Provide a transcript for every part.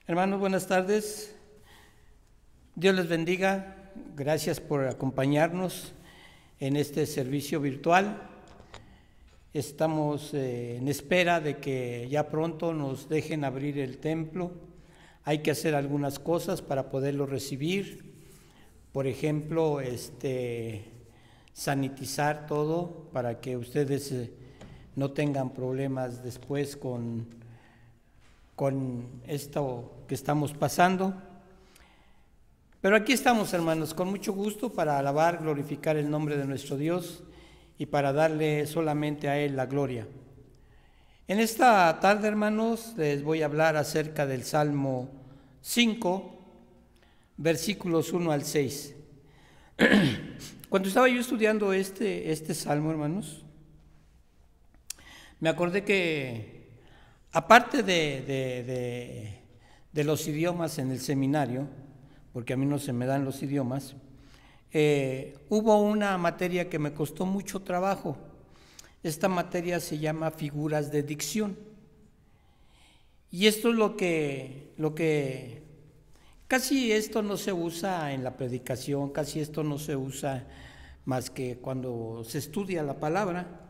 Hermanos, buenas tardes. Dios les bendiga. Gracias por acompañarnos en este servicio virtual. Estamos en espera de que ya pronto nos dejen abrir el templo. Hay que hacer algunas cosas para poderlo recibir. Por ejemplo, sanitizar todo para que ustedes no tengan problemas después con esto que estamos pasando. Pero aquí estamos, hermanos, con mucho gusto para alabar, glorificar el nombre de nuestro Dios y para darle solamente a Él la gloria. En esta tarde, hermanos, les voy a hablar acerca del Salmo 5, versículos 1 al 6. Cuando estaba yo estudiando este salmo, hermanos, me acordé que aparte de los idiomas en el seminario, porque a mí no se me dan los idiomas, hubo una materia que me costó mucho trabajo. Esta materia se llama figuras de dicción. Y esto es lo que casi esto no se usa en la predicación, casi esto no se usa más que cuando se estudia la palabra.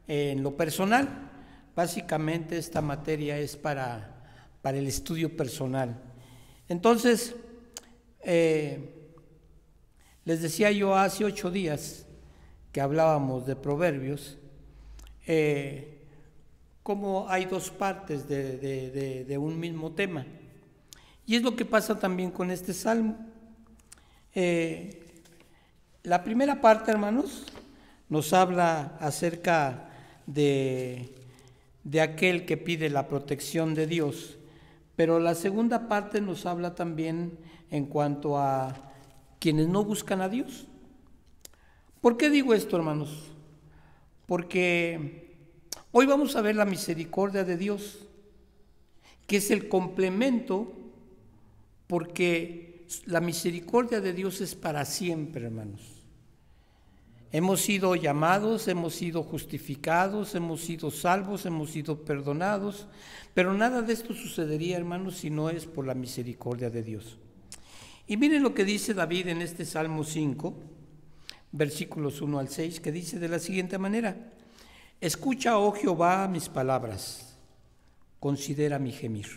En lo personal, básicamente esta materia es para el estudio personal. Entonces, les decía yo hace 8 días que hablábamos de Proverbios, cómo hay dos partes de un mismo tema. Y es lo que pasa también con este salmo. La primera parte, hermanos, nos habla acerca de aquel que pide la protección de Dios, pero la segunda parte nos habla también en cuanto a quienes no buscan a Dios. ¿Por qué digo esto, hermanos? Porque hoy vamos a ver la misericordia de Dios, que es el complemento, porque la misericordia de Dios es para siempre, hermanos. Hemos sido llamados, hemos sido justificados, hemos sido salvos, hemos sido perdonados, pero nada de esto sucedería, hermanos, si no es por la misericordia de Dios. Y miren lo que dice David en este Salmo 5, versículos 1 al 6, que dice de la siguiente manera: escucha, oh Jehová, mis palabras, considera mi gemir.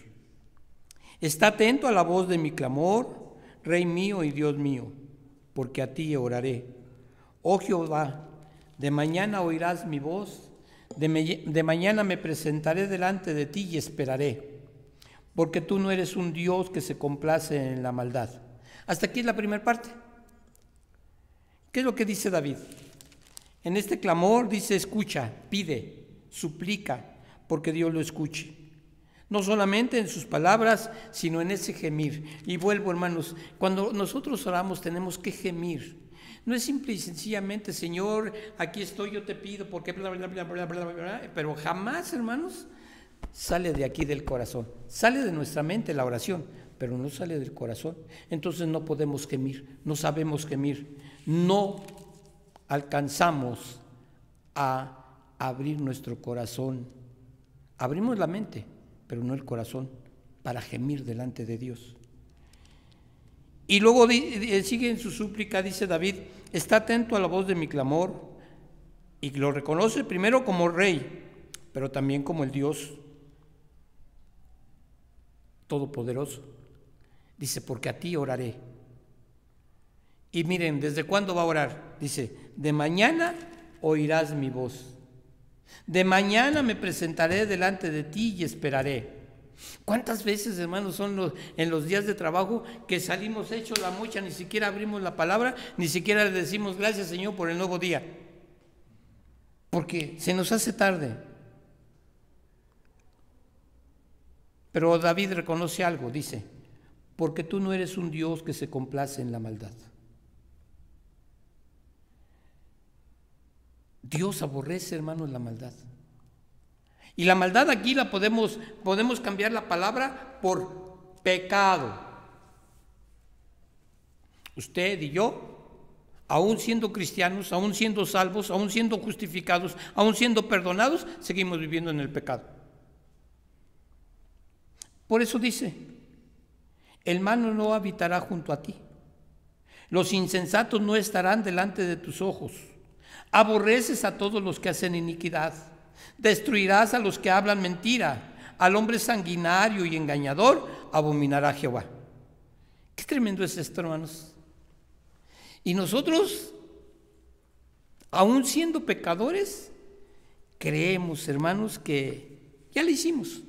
Está atento a la voz de mi clamor, Rey mío y Dios mío, porque a ti oraré. Oh Jehová, de mañana oirás mi voz, de mañana me presentaré delante de ti y esperaré, porque tú no eres un Dios que se complace en la maldad. Hasta aquí es la primera parte. ¿Qué es lo que dice David? En este clamor dice: escucha, pide, suplica, porque Dios lo escuche. No solamente en sus palabras, sino en ese gemir. Y vuelvo, hermanos, cuando nosotros oramos tenemos que gemir. No es simple y sencillamente: Señor, aquí estoy, yo te pido, porque bla, bla, bla, bla, bla, bla, bla. Pero jamás, hermanos, sale de aquí del corazón. Sale de nuestra mente la oración, pero no sale del corazón. Entonces no podemos gemir, no sabemos gemir, no alcanzamos a abrir nuestro corazón. Abrimos la mente, pero no el corazón, para gemir delante de Dios. Y luego sigue en su súplica, dice David: está atento a la voz de mi clamor, y lo reconoce primero como rey, pero también como el Dios todopoderoso. Dice: porque a ti oraré. Y miren, ¿desde cuándo va a orar? Dice: de mañana oirás mi voz. De mañana me presentaré delante de ti y esperaré. ¿Cuántas veces, hermanos, son en los días de trabajo que salimos hechos la mocha, ni siquiera abrimos la palabra, ni siquiera le decimos gracias, Señor, por el nuevo día? Porque se nos hace tarde. Pero David reconoce algo, dice: porque tú no eres un Dios que se complace en la maldad. Dios aborrece, hermanos, la maldad. Y la maldad aquí la podemos cambiar la palabra por pecado. Usted y yo, aún siendo cristianos, aún siendo salvos, aún siendo justificados, aún siendo perdonados, seguimos viviendo en el pecado. Por eso dice: El malo no habitará junto a ti. Los insensatos no estarán delante de tus ojos. Aborreces a todos los que hacen iniquidad. Destruirás a los que hablan mentira. Al hombre sanguinario y engañador abominará Jehová. Qué tremendo es esto, hermanos. Y nosotros, aún siendo pecadores, creemos, hermanos, que ya lo hicimos.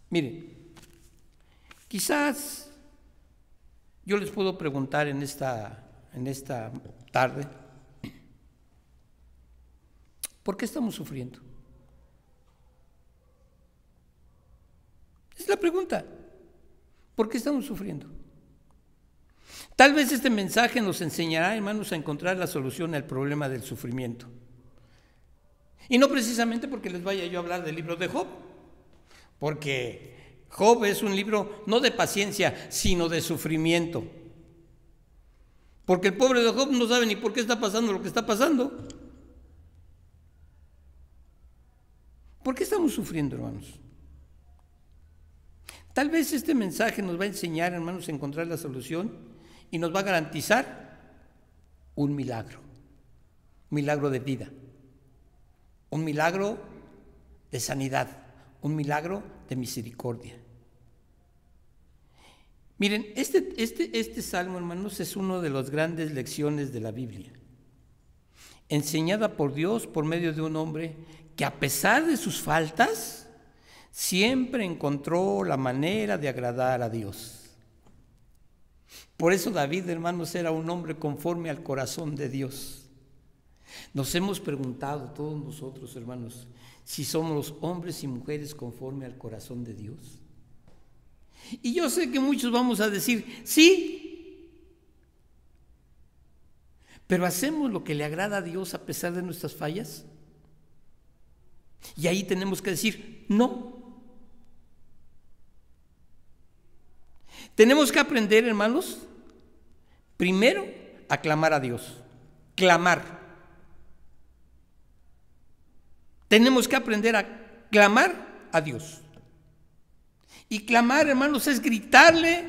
Miren, quizás yo les puedo preguntar en esta tarde, ¿por qué estamos sufriendo? Es la pregunta. ¿Por qué estamos sufriendo? Tal vez este mensaje nos enseñará, hermanos, a encontrar la solución al problema del sufrimiento. Y no precisamente porque les vaya yo a hablar del libro de Job, porque Job es un libro no de paciencia, sino de sufrimiento. Porque el pobre de Job no sabe ni por qué está pasando lo que está pasando. ¿Por qué estamos sufriendo, hermanos? Tal vez este mensaje nos va a enseñar, hermanos, a encontrar la solución y nos va a garantizar un milagro de vida, un milagro de sanidad, un milagro de misericordia. Miren, este salmo, hermanos, es una de las grandes lecciones de la Biblia, enseñada por Dios por medio de un hombre que, a pesar de sus faltas, siempre encontró la manera de agradar a Dios. Por eso David, hermanos, era un hombre conforme al corazón de Dios. Nos hemos preguntado todos nosotros, hermanos, si somos hombres y mujeres conforme al corazón de Dios. Y yo sé que muchos vamos a decir, sí, pero ¿hacemos lo que le agrada a Dios a pesar de nuestras fallas? Y ahí tenemos que decir, no. Tenemos que aprender, hermanos, primero a clamar a Dios, clamar. Tenemos que aprender a clamar a Dios. Y clamar, hermanos, es gritarle,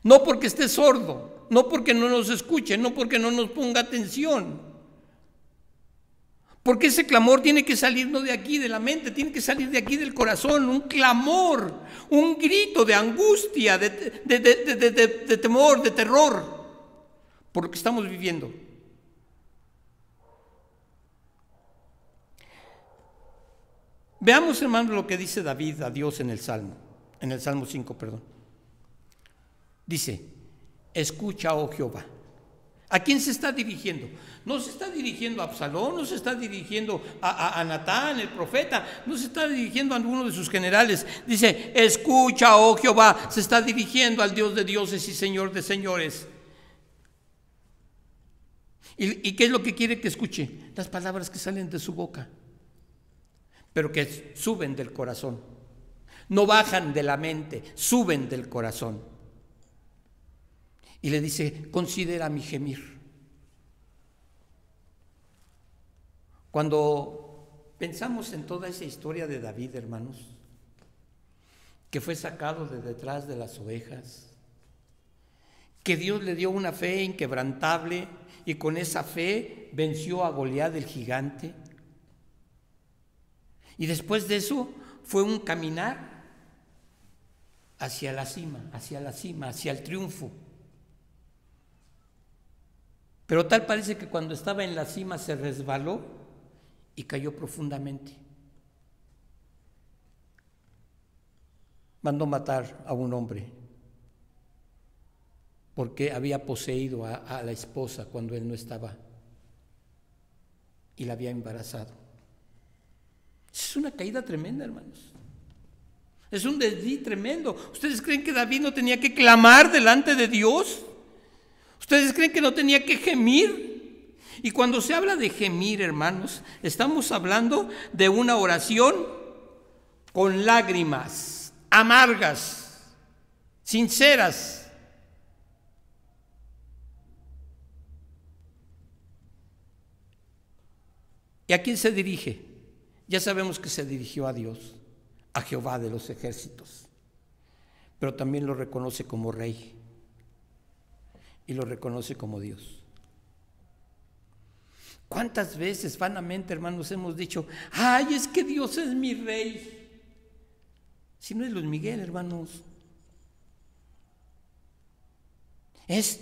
no porque esté sordo, no porque no nos escuche, no porque no nos ponga atención. Porque ese clamor tiene que salir no de aquí, de la mente, tiene que salir de aquí, del corazón, un clamor, un grito de angustia, de temor, de terror, por lo que estamos viviendo. Veamos, hermanos, lo que dice David a Dios en el Salmo 5, perdón. Dice, escucha, oh Jehová. ¿A quién se está dirigiendo? No se está dirigiendo a Absalón, no se está dirigiendo a Natán, el profeta, no se está dirigiendo a alguno de sus generales. Dice, escucha, oh Jehová, se está dirigiendo al Dios de dioses y Señor de señores. ¿Y qué es lo que quiere que escuche? Las palabras que salen de su boca, pero que suben del corazón. No bajan de la mente, suben del corazón. Y le dice, considera mi gemir. Cuando pensamos en toda esa historia de David, hermanos, que fue sacado de detrás de las ovejas, que Dios le dio una fe inquebrantable y con esa fe venció a Goliat el gigante. Y después de eso fue un caminar hacia la cima, hacia el triunfo. Pero tal parece que cuando estaba en la cima se resbaló y cayó profundamente. Mandó matar a un hombre porque había poseído a la esposa cuando él no estaba y la había embarazado. Es una caída tremenda, hermanos. Es un desliz tremendo. ¿Ustedes creen que David no tenía que clamar delante de Dios? ¿Ustedes creen que no tenía que gemir? Y cuando se habla de gemir, hermanos, estamos hablando de una oración con lágrimas, amargas, sinceras. ¿Y a quién se dirige? Ya sabemos que se dirigió a Dios, a Jehová de los ejércitos. pero también lo reconoce como rey y lo reconoce como Dios. ¿Cuántas veces vanamente, hermanos, hemos dicho, ay, es que Dios es mi rey? Si no es Luis Miguel, hermanos, es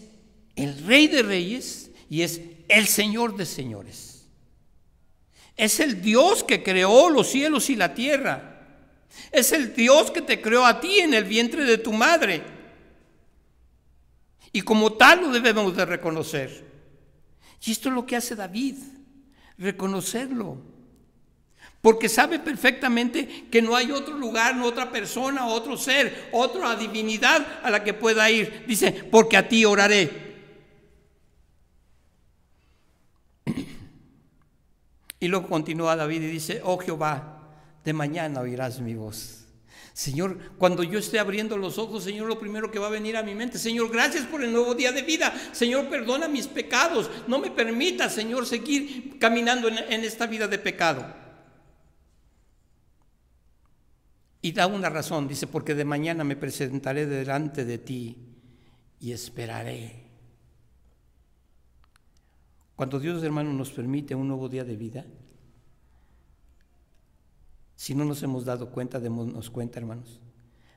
el Rey de Reyes y es el Señor de Señores. Es el Dios que creó los cielos y la tierra. Es el Dios que te creó a ti en el vientre de tu madre. Y como tal lo debemos de reconocer. Y esto es lo que hace David, reconocerlo. Porque sabe perfectamente que no hay otro lugar, no otra persona, otro ser, otra divinidad a la que pueda ir. Dice, porque a ti oraré. Y luego continúa David y dice, oh Jehová, de mañana oirás mi voz. Señor, cuando yo esté abriendo los ojos, Señor, lo primero que va a venir a mi mente, Señor, gracias por el nuevo día de vida. Señor, perdona mis pecados. No me permita, Señor, seguir caminando en esta vida de pecado. Y da una razón, dice, porque de mañana me presentaré delante de ti y esperaré. Cuando Dios, hermano, nos permite un nuevo día de vida, si no nos hemos dado cuenta, démonos cuenta, hermanos,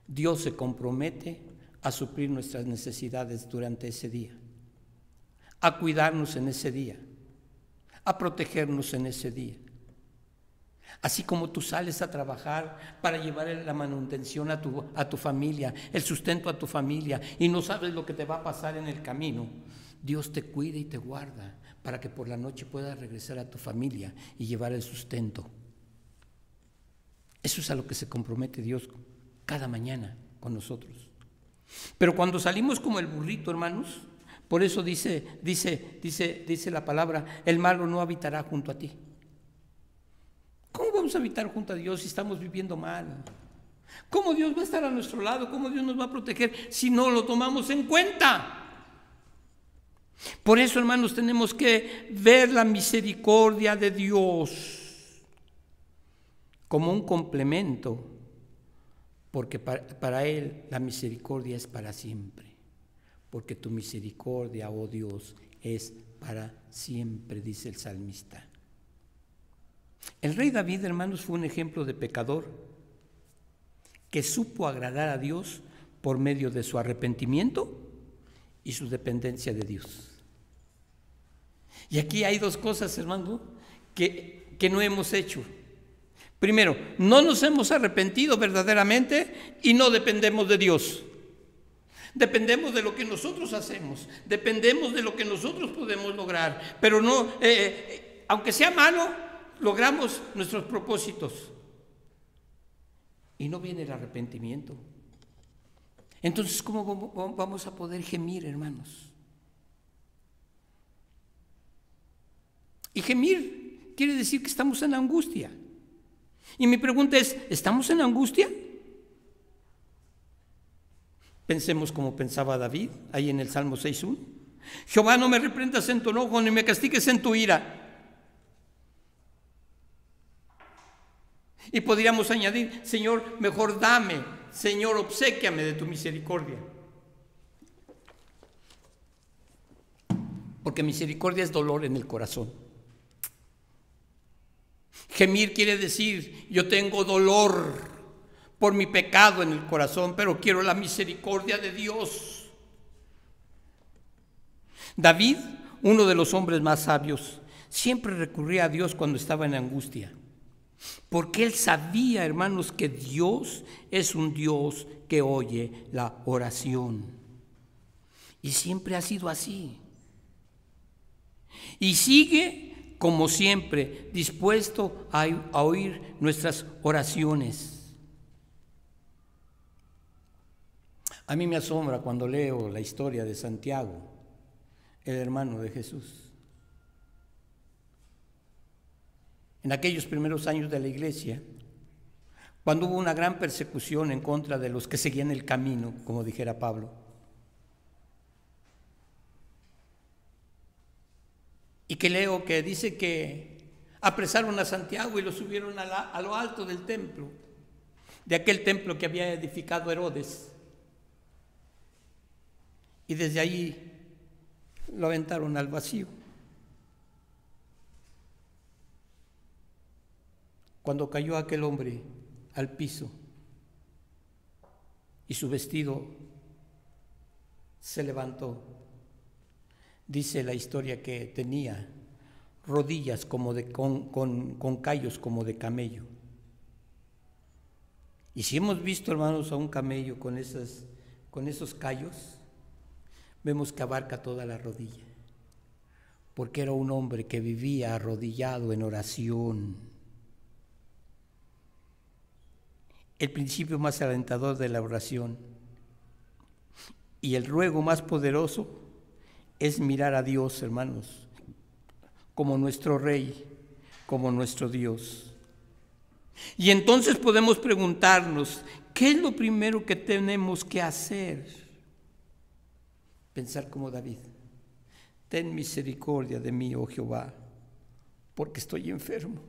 Dios se compromete a suplir nuestras necesidades durante ese día, a cuidarnos en ese día, a protegernos en ese día. Así como tú sales a trabajar para llevar la manutención a tu familia, el sustento a tu familia, y no sabes lo que te va a pasar en el camino, Dios te cuida y te guarda para que por la noche puedas regresar a tu familia y llevar el sustento. Eso es a lo que se compromete Dios cada mañana con nosotros. Pero cuando salimos como el burrito, hermanos, por eso dice la palabra, el malo no habitará junto a ti. ¿Cómo vamos a habitar junto a Dios si estamos viviendo mal? ¿Cómo Dios va a estar a nuestro lado? ¿Cómo Dios nos va a proteger si no lo tomamos en cuenta? Por eso, hermanos, tenemos que ver la misericordia de Dios como un complemento, porque para Él la misericordia es para siempre, porque tu misericordia, oh Dios, es para siempre, dice el salmista. El rey David, hermanos, fue un ejemplo de pecador que supo agradar a Dios por medio de su arrepentimiento y su dependencia de Dios. Y aquí hay dos cosas, hermano, que no hemos hecho. Primero, no nos hemos arrepentido verdaderamente y no dependemos de Dios. Dependemos de lo que nosotros hacemos, dependemos de lo que nosotros podemos lograr, pero no, aunque sea malo, logramos nuestros propósitos. Y no viene el arrepentimiento. Entonces, ¿cómo vamos a poder gemir, hermanos? Y gemir quiere decir que estamos en angustia. Y mi pregunta es, ¿estamos en angustia? Pensemos como pensaba David, ahí en el Salmo 6:1. Jehová, no me reprendas en tu enojo, ni me castigues en tu ira. Y podríamos añadir, Señor, mejor dame, Señor, obséquiame de tu misericordia. Porque misericordia es dolor en el corazón. Gemir quiere decir, yo tengo dolor por mi pecado en el corazón, pero quiero la misericordia de Dios. David, uno de los hombres más sabios, siempre recurría a Dios cuando estaba en angustia, porque él sabía, hermanos, que Dios es un Dios que oye la oración. Y siempre ha sido así. Y sigue, como siempre, dispuesto a oír nuestras oraciones. A mí me asombra cuando leo la historia de Santiago, el hermano de Jesús. En aquellos primeros años de la iglesia, cuando hubo una gran persecución en contra de los que seguían el camino, como dijera Pablo, y que leo que dice que apresaron a Santiago y lo subieron a lo alto del templo, de aquel templo que había edificado Herodes. y desde ahí lo aventaron al vacío. Cuando cayó aquel hombre al piso y su vestido se levantó, dice la historia que tenía rodillas como con callos como de camello. Y si hemos visto, hermanos, a un camello con esos callos, vemos que abarca toda la rodilla, porque era un hombre que vivía arrodillado en oración. El principio más alentador de la oración y el ruego más poderoso es mirar a Dios, hermanos, como nuestro Rey, como nuestro Dios. Y entonces podemos preguntarnos, ¿qué es lo primero que tenemos que hacer? Pensar como David: ten misericordia de mí, oh Jehová, porque estoy enfermo.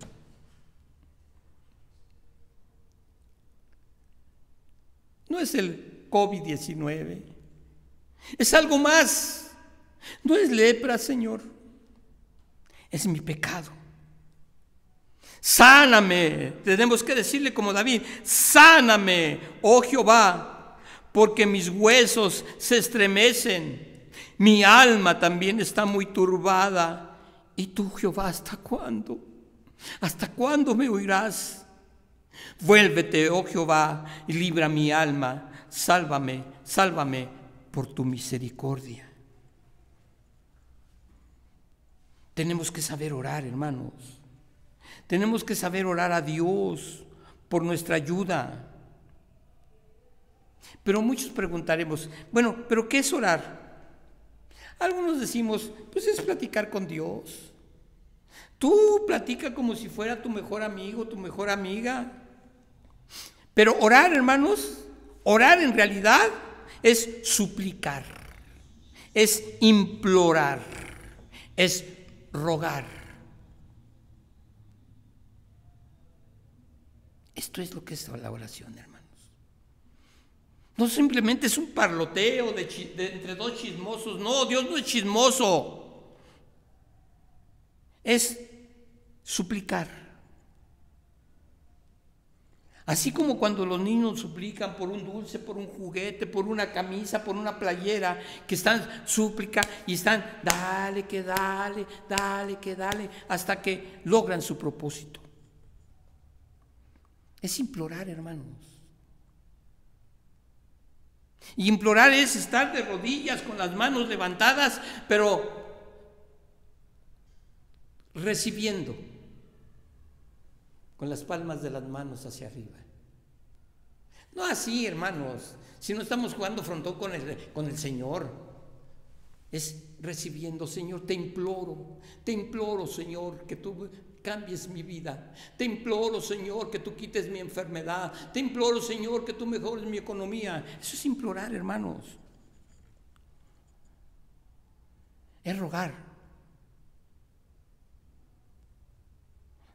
No es el COVID-19, es algo más. No es lepra, Señor, es mi pecado. Sáname, tenemos que decirle como David: sáname, oh Jehová, porque mis huesos se estremecen, mi alma también está muy turbada. ¿Y tú, Jehová, hasta cuándo? ¿Hasta cuándo me oirás? Vuélvete, oh Jehová, y libra mi alma. Sálvame, sálvame por tu misericordia. Tenemos que saber orar, hermanos. Tenemos que saber orar a Dios por nuestra ayuda. Pero muchos preguntaremos, bueno, ¿pero qué es orar? Algunos decimos, pues es platicar con Dios. Tú platica como si fuera tu mejor amigo, tu mejor amiga. Pero orar, hermanos, orar en realidad es suplicar, es implorar, es rogar. Esto es lo que es la oración, hermanos. No simplemente es un parloteo entre dos chismosos. No, Dios no es chismoso. Es suplicar. Así como cuando los niños suplican por un dulce, por un juguete, por una camisa, por una playera, que están súplica y están dale, que dale, hasta que logran su propósito. Es implorar, hermanos. Y implorar es estar de rodillas con las manos levantadas, pero recibiendo con las palmas de las manos hacia arriba. No así, hermanos, si no estamos jugando frontón con el Señor. Es recibiendo: Señor, te imploro, Señor, que tú cambies mi vida. Te imploro, Señor, que tú quites mi enfermedad. Te imploro, Señor, que tú mejores mi economía. Eso es implorar, hermanos. Es rogar.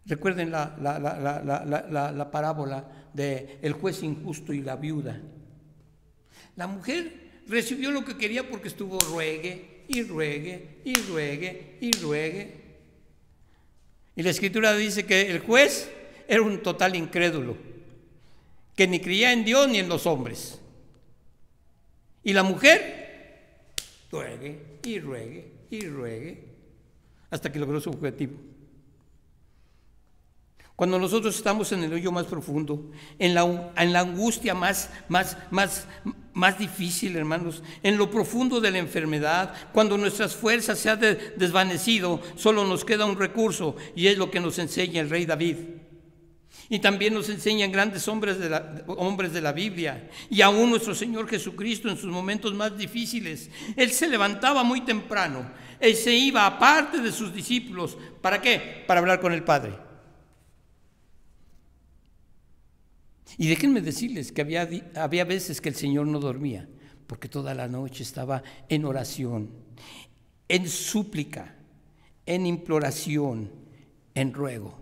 Recuerden la parábola de el juez injusto y la viuda. La mujer recibió lo que quería porque estuvo ruegue y ruegue y ruegue y ruegue. Y la Escritura dice que el juez era un total incrédulo, que ni creía en Dios ni en los hombres. Y la mujer ruegue y ruegue y ruegue hasta que logró su objetivo. Cuando nosotros estamos en el hoyo más profundo, en la angustia más difícil, hermanos, en lo profundo de la enfermedad, cuando nuestras fuerzas se han desvanecido, solo nos queda un recurso, y es lo que nos enseña el rey David. Y también nos enseñan grandes hombres de la Biblia, y aún nuestro Señor Jesucristo en sus momentos más difíciles. Él se levantaba muy temprano, él se iba aparte de sus discípulos. ¿Para qué? Para hablar con el Padre. Y déjenme decirles que había veces que el Señor no dormía, porque toda la noche estaba en oración, en súplica, en imploración, en ruego.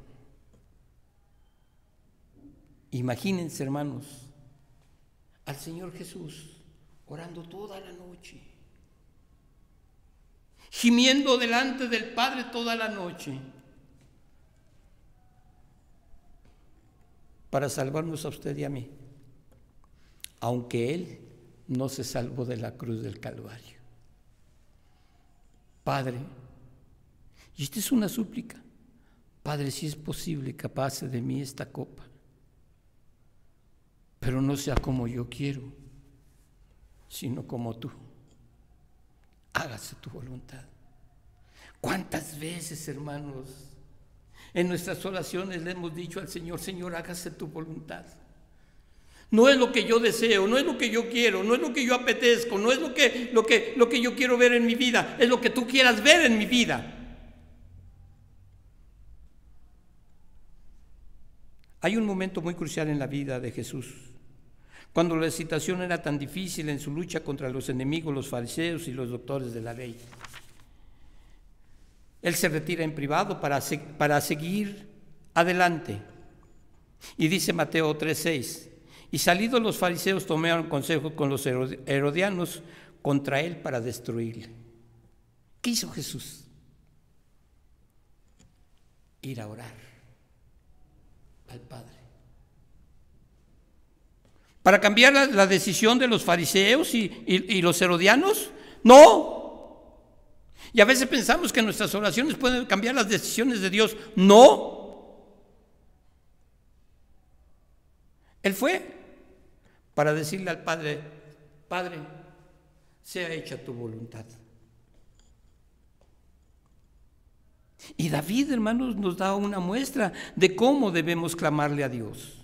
Imagínense, hermanos, al Señor Jesús orando toda la noche. gimiendo delante del Padre toda la noche, para salvarnos a usted y a mí, aunque Él no se salvó de la cruz del Calvario. Padre, y esta es una súplica, Padre, si es posible que pase de mí esta copa, pero no sea como yo quiero, sino como tú. Hágase tu voluntad. ¿Cuántas veces, hermanos, en nuestras oraciones le hemos dicho al Señor, Señor, hágase tu voluntad? No es lo que yo deseo, no es lo que yo quiero, no es lo que yo apetezco, no es lo que yo quiero ver en mi vida, es lo que tú quieras ver en mi vida. Hay un momento muy crucial en la vida de Jesús, cuando la situación era tan difícil en su lucha contra los enemigos, los fariseos y los doctores de la ley. Él se retira en privado para seguir adelante. Y dice Mateo 3:6, y salidos los fariseos tomaron consejo con los herodianos contra él para destruirle. ¿Qué hizo Jesús? Ir a orar al Padre. ¿Para cambiar la decisión de los fariseos y los herodianos? No. Y a veces pensamos que nuestras oraciones pueden cambiar las decisiones de Dios. No. Él fue para decirle al Padre, Padre, sea hecha tu voluntad. Y David, hermanos, nos da una muestra de cómo debemos clamarle a Dios.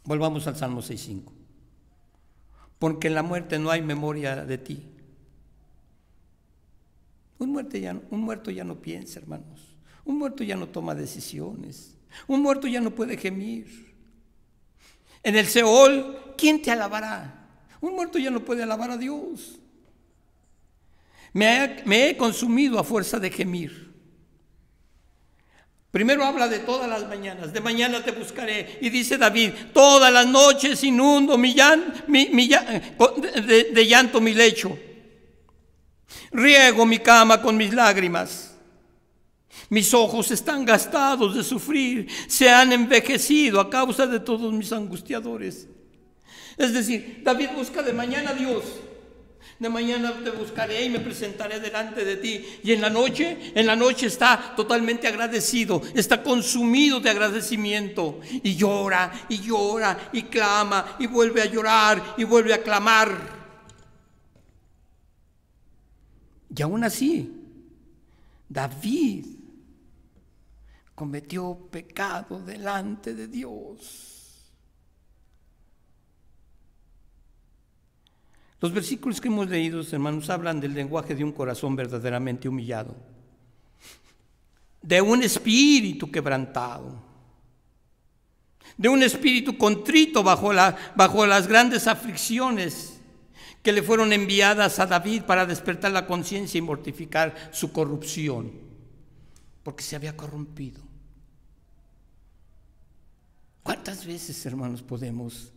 Volvamos al Salmo 6:5. Porque en la muerte no hay memoria de ti. Un muerto ya no piensa, hermanos. Un muerto ya no toma decisiones. Un muerto ya no puede gemir. En el Seol, ¿quién te alabará? Un muerto ya no puede alabar a Dios. Me he consumido a fuerza de gemir. Primero habla de todas las mañanas, de mañana te buscaré. Y dice David, todas las noches inundo de llanto mi lecho. Riego mi cama con mis lágrimas. Mis ojos están gastados de sufrir, se han envejecido a causa de todos mis angustiadores. Es decir, David busca de mañana a Dios. De mañana te buscaré y me presentaré delante de ti. Y en la noche está totalmente agradecido, está consumido de agradecimiento. Y llora, y clama, y vuelve a llorar, y vuelve a clamar. Y aún así, David cometió pecado delante de Dios. Los versículos que hemos leído, hermanos, hablan del lenguaje de un corazón verdaderamente humillado, de un espíritu quebrantado, de un espíritu contrito bajo las grandes aflicciones que le fueron enviadas a David para despertar la conciencia y mortificar su corrupción, porque se había corrompido. ¿Cuántas veces, hermanos, podemos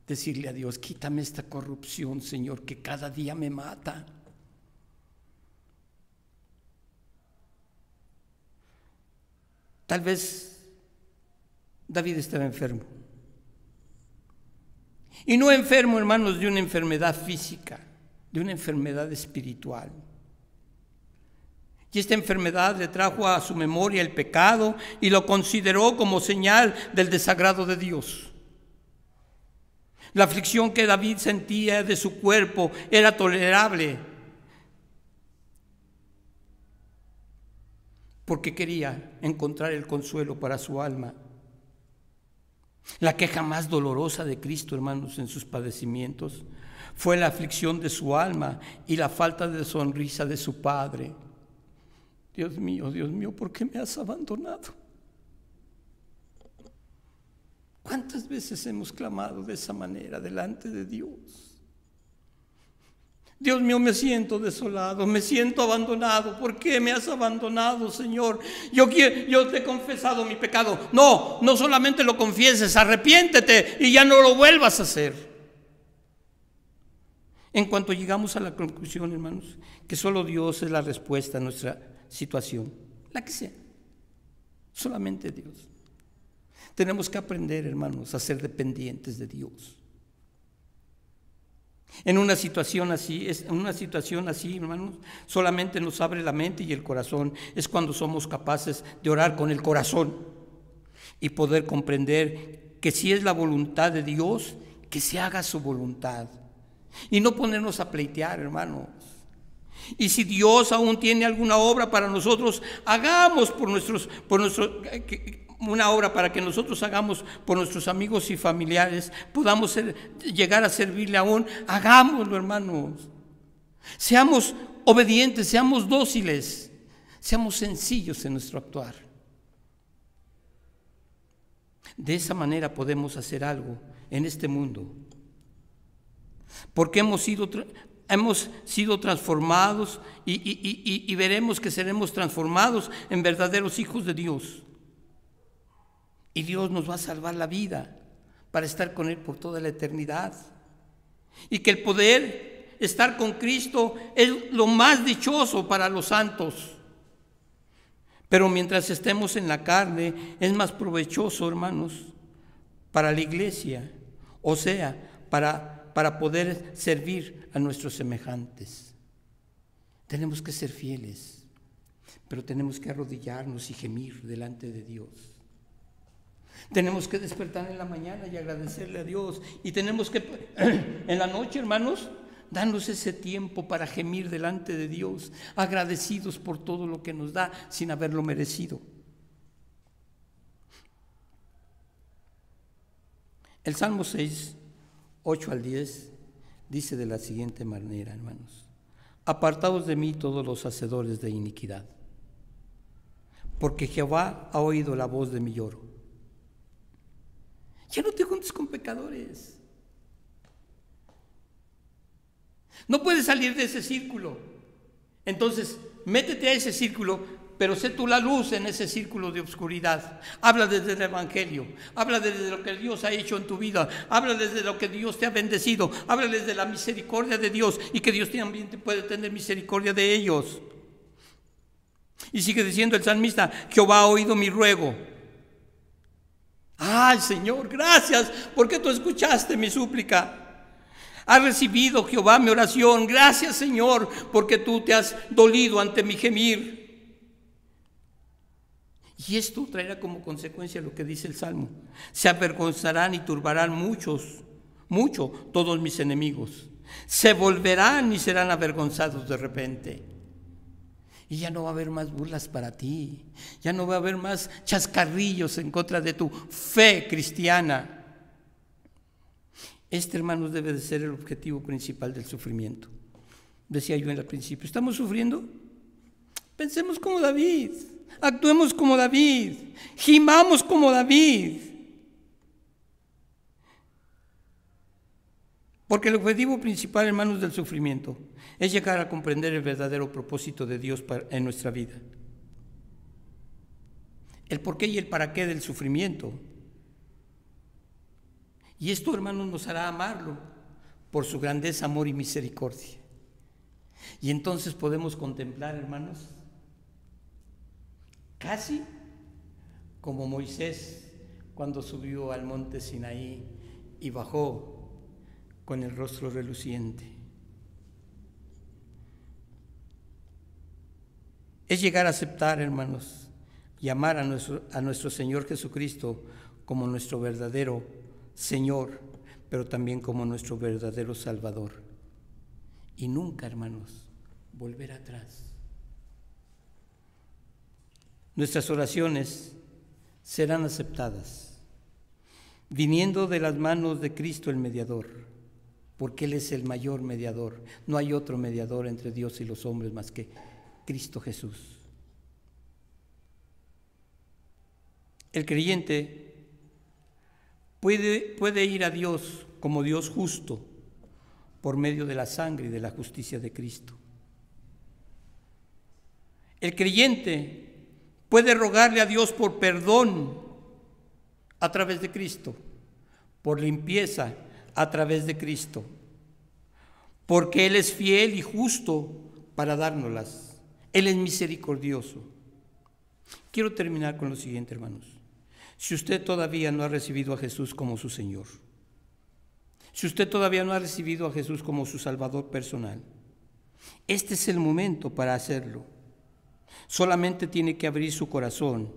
decirle a Dios, quítame esta corrupción, Señor, que cada día me mata? Tal vez David estaba enfermo. Y no enfermo, hermanos, de una enfermedad física, de una enfermedad espiritual. Y esta enfermedad le trajo a su memoria el pecado y lo consideró como señal del desagrado de Dios. La aflicción que David sentía de su cuerpo era tolerable, porque quería encontrar el consuelo para su alma. La queja más dolorosa de Cristo, hermanos, en sus padecimientos fue la aflicción de su alma y la falta de sonrisa de su Padre. Dios mío, ¿por qué me has abandonado? ¿Cuántas veces hemos clamado de esa manera delante de Dios? Dios mío, me siento desolado, me siento abandonado. ¿Por qué me has abandonado, Señor? Yo te he confesado mi pecado. No solamente lo confieses, arrepiéntete y ya no lo vuelvas a hacer. en cuanto llegamos a la conclusión, hermanos, que solo Dios es la respuesta a nuestra situación, la que sea, solamente Dios. Tenemos que aprender, hermanos, a ser dependientes de Dios. En una situación así, hermanos, solamente nos abre la mente y el corazón. Es cuando somos capaces de orar con el corazón y poder comprender que si es la voluntad de Dios, que se haga su voluntad. Y no ponernos a pleitear, hermanos. Y si Dios aún tiene alguna obra para nosotros, hagamos una obra para que nosotros hagamos por nuestros amigos y familiares, podamos llegar a servirle aún, hagámoslo, hermanos. Seamos obedientes, seamos dóciles, seamos sencillos en nuestro actuar. De esa manera podemos hacer algo en este mundo, porque hemos sido transformados y veremos que seremos transformados en verdaderos hijos de Dios. Y Dios nos va a salvar la vida para estar con Él por toda la eternidad. Y que el poder estar con Cristo es lo más dichoso para los santos. Pero mientras estemos en la carne, es más provechoso, hermanos, para la iglesia, o sea, para poder servir a nuestros semejantes. Tenemos que ser fieles, pero tenemos que arrodillarnos y gemir delante de Dios. Tenemos que despertar en la mañana y agradecerle a Dios. Y tenemos que, en la noche, hermanos, darnos ese tiempo para gemir delante de Dios, agradecidos por todo lo que nos da sin haberlo merecido. El Salmo 6, 8 al 10, dice de la siguiente manera, hermanos: apartaos de mí todos los hacedores de iniquidad, porque Jehová ha oído la voz de mi lloro. Ya no te juntes con pecadores. No puedes salir de ese círculo. Entonces, métete a ese círculo, pero sé tú la luz en ese círculo de oscuridad. Habla desde el Evangelio, habla desde lo que Dios ha hecho en tu vida, habla desde lo que Dios te ha bendecido, habla desde la misericordia de Dios y que Dios también te puede tener misericordia de ellos. Y sigue diciendo el salmista: Jehová ha oído mi ruego. Ay, Señor, gracias porque tú escuchaste mi súplica. Ha recibido Jehová mi oración. Gracias, Señor, porque tú te has dolido ante mi gemir. Y esto traerá como consecuencia lo que dice el Salmo: se avergonzarán y turbarán mucho todos mis enemigos. Se volverán y serán avergonzados de repente. Y ya no va a haber más burlas para ti. Ya no va a haber más chascarrillos en contra de tu fe cristiana. Este, hermanos, debe de ser el objetivo principal del sufrimiento. Decía yo en el principio: ¿estamos sufriendo? Pensemos como David, actuemos como David, gimamos como David. Porque el objetivo principal, hermanos, del sufrimiento es llegar a comprender el verdadero propósito de Dios en nuestra vida. El porqué y el para qué del sufrimiento. Y esto, hermanos, nos hará amarlo por su grandeza, amor y misericordia. Y entonces podemos contemplar, hermanos, casi como Moisés cuando subió al monte Sinaí y bajó con el rostro reluciente. Es llegar a aceptar, hermanos, y amar a nuestro Señor Jesucristo como nuestro verdadero Señor, pero también como nuestro verdadero Salvador. Y nunca, hermanos, volver atrás. Nuestras oraciones serán aceptadas, viniendo de las manos de Cristo el mediador, porque Él es el mayor mediador. No hay otro mediador entre Dios y los hombres más que Cristo Jesús. El creyente puede ir a Dios como Dios justo por medio de la sangre y de la justicia de Cristo. El creyente puede rogarle a Dios por perdón a través de Cristo, por limpieza a través de Cristo, porque Él es fiel y justo para dárnoslas. Él es misericordioso. Quiero terminar con lo siguiente, hermanos. Si usted todavía no ha recibido a Jesús como su Señor, si usted todavía no ha recibido a Jesús como su Salvador personal, este es el momento para hacerlo. Solamente tiene que abrir su corazón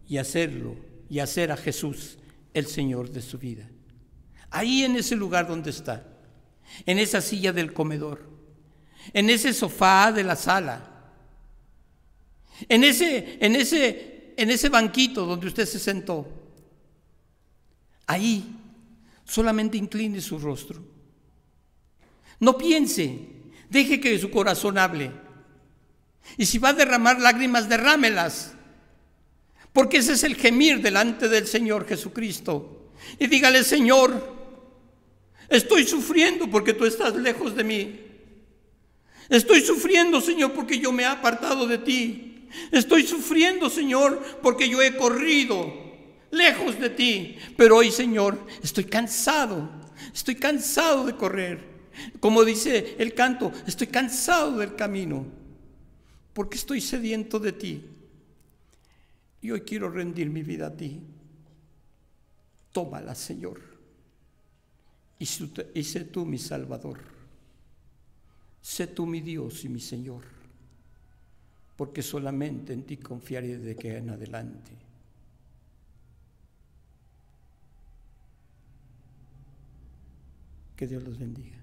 y hacerlo, y hacer a Jesús el Señor de su vida. Ahí en ese lugar donde está, en esa silla del comedor, en ese sofá de la sala, en ese banquito donde usted se sentó, ahí solamente incline su rostro. No piense, deje que su corazón hable. Y si va a derramar lágrimas, derrámelas, porque ese es el gemir delante del Señor Jesucristo. Y dígale: Señor, estoy sufriendo porque tú estás lejos de mí. Estoy sufriendo, Señor, porque yo me he apartado de ti. Estoy sufriendo, Señor, porque yo he corrido lejos de ti. Pero hoy, Señor, estoy cansado de correr. Como dice el canto, estoy cansado del camino, porque estoy sediento de ti. Y hoy quiero rendir mi vida a ti. Tómala, Señor, y sé tú mi Salvador. Sé tú mi Dios y mi Señor, porque solamente en ti confiaré de que en adelante. Que Dios los bendiga.